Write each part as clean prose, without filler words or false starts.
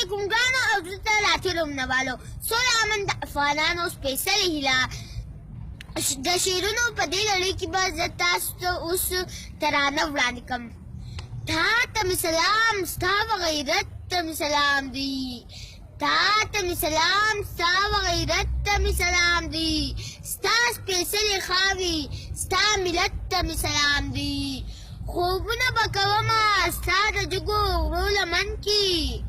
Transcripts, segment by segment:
علیکم ګرانو او دلته راتلو مینهوالو سوله امن د افغانانو سپېڅلې هیله د شعرونو په دې لړۍ کې به زه تاسو ته اوس ترانه وړاندې کړم. تا ته مې سلام ستا و غیرت ته مې سلام دی، تا ته مې سلام ستا و غیرت ته مې سلام دی، ستا سپېڅلې خاورې ستا ملت ته مې سلام دی. خوبونه به کومه ستا د جګو غرو لمن کې،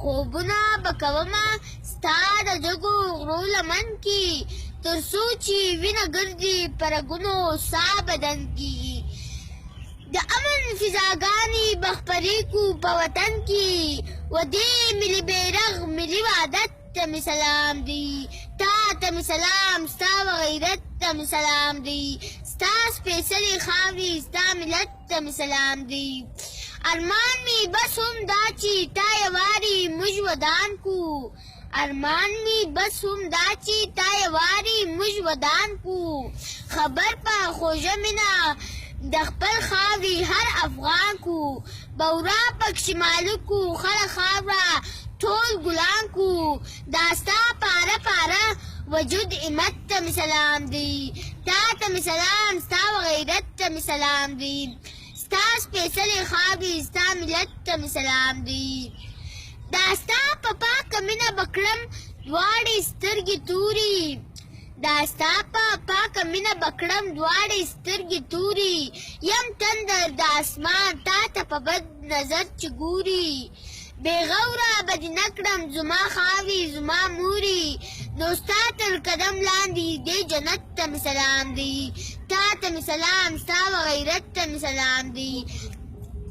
خوبونه به کومه ستا د جګو غرو لمن کې، تر څو چې وینه ګرځي په رګونو سا بدن کې. د امن فضاګانې به خپرې کړو په وطن کې، و دې ملي بیرغ ملي وحدت ته مې سلام دی، تا ته مې سلام ستا و غیرت ته مې سلام دی، ستا سپېڅلې خاورې ستا ملت ته مې سلام دی. ارمان مې بس هم دا چې تا یوارې موږ ودان کړو، ارمان می بس هم دا چې تا یوارې موږ ودان کړو. خبر په خوږه مینه د خپل خاورې هر افغان کړو، بورا پکښې مالک کړو خړه خاوره ټول ګلان کړو. دا ستا پاره پاره وجود همت ته مې سلام دی، تا ته مې سلام ستا و غیرت ته مې سلام دی، ستا سپېڅلې خاورې ستا ملت ته مې سلام دی. دا ستا په پاکه مینه به کړم دواړې سترګې تورې، دا ستا په پاکه مینه به کړم دواړې سترګې تورې. یم تندر د اسمان تا ته په بد نظر چې ګوري، بې غوره به دې نه کړم زما خاورې زما مورې. نو ستا تر قدم لاندې دې جنت ته مې سلام دی، تا ته مې سلام ستا و غیرت ته مې سلام دی،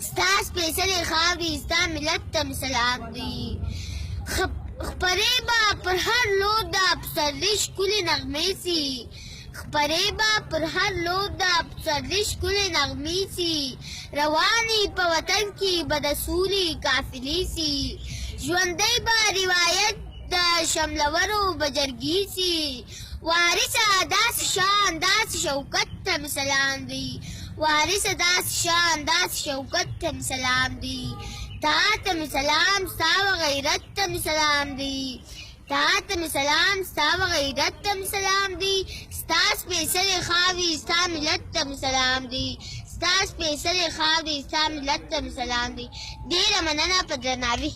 ستا سپېڅلې خاورې ستا ملت ته مې سلام دی. خپرې به پر هر لور د پسرلي ښکلې نغمې سي، خپرې به پر هر لور د پسرلي ښکلې نغمې سي. روانې په وطن کې به د سولې قافلې سي، ژوندی به روایت د شملورو به جرګې سي. وارثه داسې شان داسې شوکت ته مې سلام دی، وارثه داسې شان داسې شوکت ته مې سلام دی، تا ته مې سلام ستا و غیرت ته مې سلام دی، تا ته مې سلام ستا و غیرت ته مې سلام دی، ستا سپېڅلې خاورې ستا ملت ته مې سلام دی، ستا سپېڅلې خاورې ستا ملت ته مې سلام دی. ډېره مننه په درناوي.